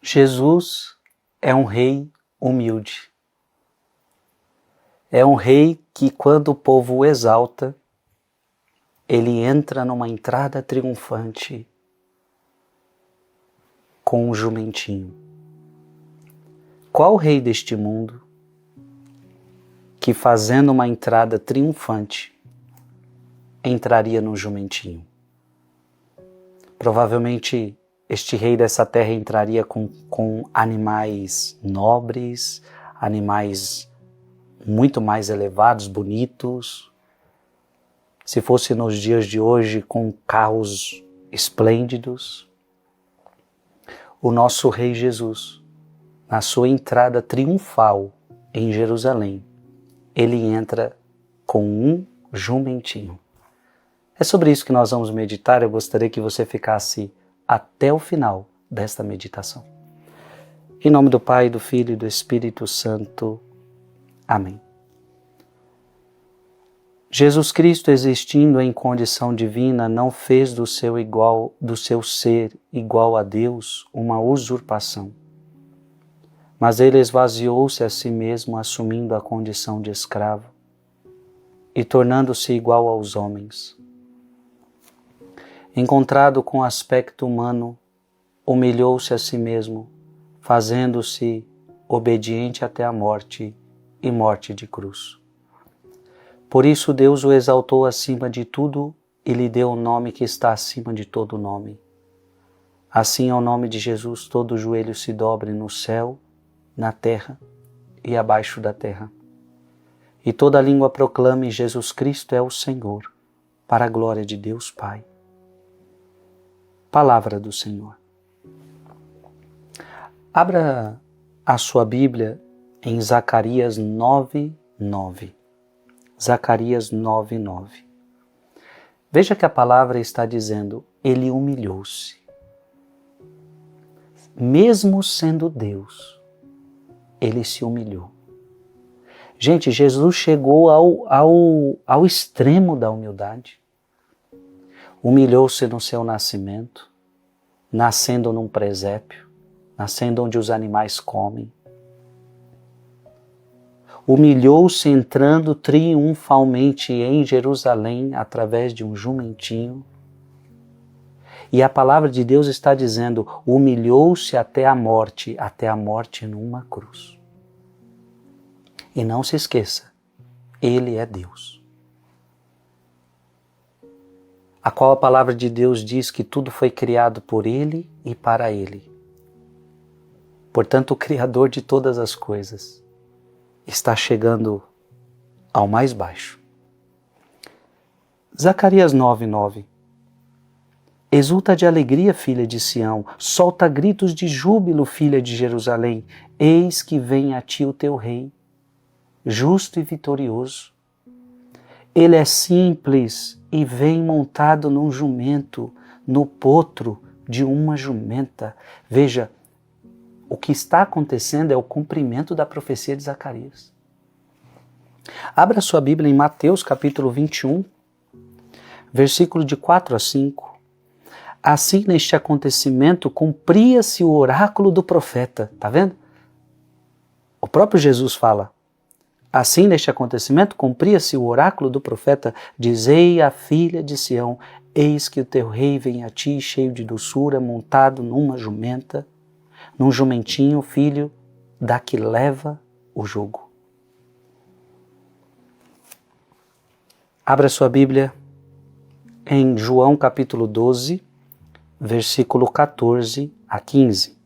Jesus é um rei humilde. É um rei que, quando o povo o exalta, ele entra numa entrada triunfante com um jumentinho. Qual rei deste mundo que, fazendo uma entrada triunfante, entraria no jumentinho? Provavelmente este rei dessa terra entraria com animais nobres, animais muito mais elevados, bonitos. Se fosse nos dias de hoje, com carros esplêndidos. O nosso Rei Jesus, na sua entrada triunfal em Jerusalém, ele entra com um jumentinho. É sobre isso que nós vamos meditar. Eu gostaria que você ficasse até o final desta meditação. Em nome do Pai, do Filho e do Espírito Santo. Amém. Jesus Cristo, existindo em condição divina, não fez do seu ser igual a Deus uma usurpação, mas ele esvaziou-se a si mesmo, assumindo a condição de escravo e tornando-se igual aos homens. Encontrado com aspecto humano, humilhou-se a si mesmo, fazendo-se obediente até a morte e morte de cruz. Por isso Deus o exaltou acima de tudo e lhe deu o nome que está acima de todo nome. Assim, ao nome de Jesus, todo joelho se dobre no céu, na terra e abaixo da terra. E toda língua proclame: Jesus Cristo é o Senhor, para a glória de Deus Pai. Palavra do Senhor. Abra a sua Bíblia em Zacarias 9:9. Zacarias 9:9. Veja que a palavra está dizendo: ele humilhou-se. Mesmo sendo Deus, ele se humilhou. Gente, Jesus chegou ao extremo da humildade. Humilhou-se no seu nascimento, nascendo num presépio, nascendo onde os animais comem. Humilhou-se entrando triunfalmente em Jerusalém através de um jumentinho. E a palavra de Deus está dizendo: humilhou-se até a morte numa cruz. E não se esqueça, ele é Deus. A qual a palavra de Deus diz que tudo foi criado por ele e para ele. Portanto, o Criador de todas as coisas está chegando ao mais baixo. Zacarias 9:9. Exulta de alegria, filha de Sião, solta gritos de júbilo, filha de Jerusalém. Eis que vem a ti o teu rei, justo e vitorioso. Ele é simples e vem montado num jumento, no potro de uma jumenta. Veja, o que está acontecendo é o cumprimento da profecia de Zacarias. Abra sua Bíblia em Mateus capítulo 21, versículo de 4 a 5. Assim, neste acontecimento, cumpria-se o oráculo do profeta. Está vendo? O próprio Jesus fala: assim, neste acontecimento, cumpria-se o oráculo do profeta: dizei à filha de Sião, eis que o teu rei vem a ti, cheio de doçura, montado numa jumenta, num jumentinho, filho da que leva o jugo. Abra sua Bíblia em João capítulo 12, versículo 14 a 15.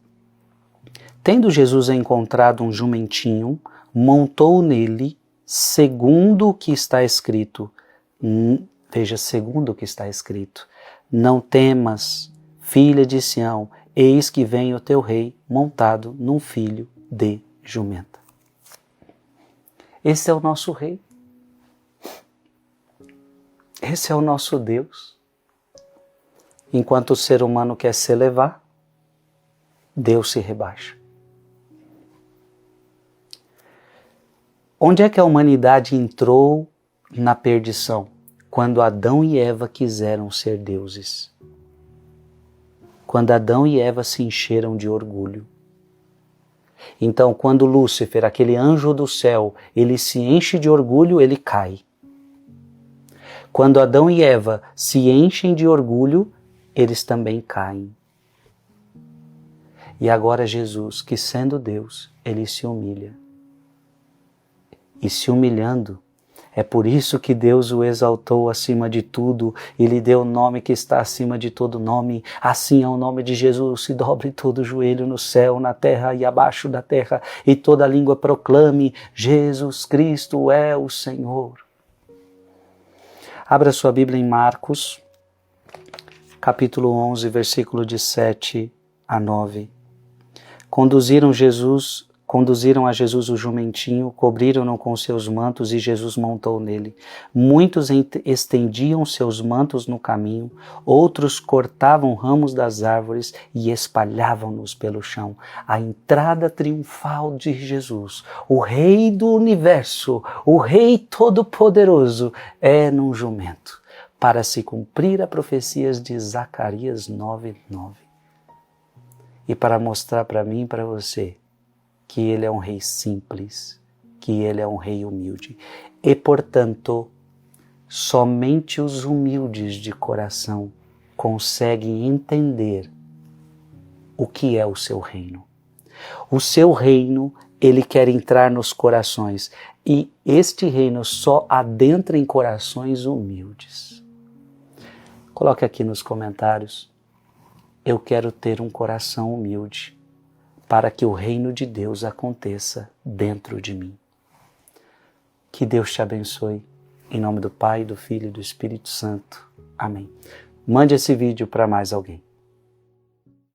Tendo Jesus encontrado um jumentinho, montou nele, segundo o que está escrito. Veja, segundo o que está escrito: não temas, filha de Sião, eis que vem o teu rei montado num filho de jumenta. Esse é o nosso rei. Esse é o nosso Deus. Enquanto o ser humano quer se elevar, Deus se rebaixa. Onde é que a humanidade entrou na perdição? Quando Adão e Eva quiseram ser deuses. Quando Adão e Eva se encheram de orgulho. Então, quando Lúcifer, aquele anjo do céu, ele se enche de orgulho, ele cai. Quando Adão e Eva se enchem de orgulho, eles também caem. E agora Jesus, que sendo Deus, ele se humilha. E se humilhando, é por isso que Deus o exaltou acima de tudo e lhe deu o nome que está acima de todo nome. Assim, ao nome de Jesus, se dobre todo joelho no céu, na terra e abaixo da terra, e toda língua proclame: Jesus Cristo é o Senhor. Abra sua Bíblia em Marcos, capítulo 11, versículo de 7 a 9. Conduziram a Jesus o jumentinho, cobriram-no com seus mantos e Jesus montou nele. Muitos estendiam seus mantos no caminho, outros cortavam ramos das árvores e espalhavam-nos pelo chão. A entrada triunfal de Jesus, o Rei do Universo, o Rei Todo-Poderoso, é num jumento, para se cumprir a profecia de Zacarias 9:9. E para mostrar para mim e para você que Ele é um Rei simples, que Ele é um Rei humilde. E, portanto, somente os humildes de coração conseguem entender o que é o seu reino. O seu reino, Ele quer entrar nos corações, e este reino só adentra em corações humildes. Coloque aqui nos comentários: eu quero ter um coração humilde, para que o reino de Deus aconteça dentro de mim. Que Deus te abençoe. Em nome do Pai, do Filho e do Espírito Santo. Amém. Mande esse vídeo para mais alguém.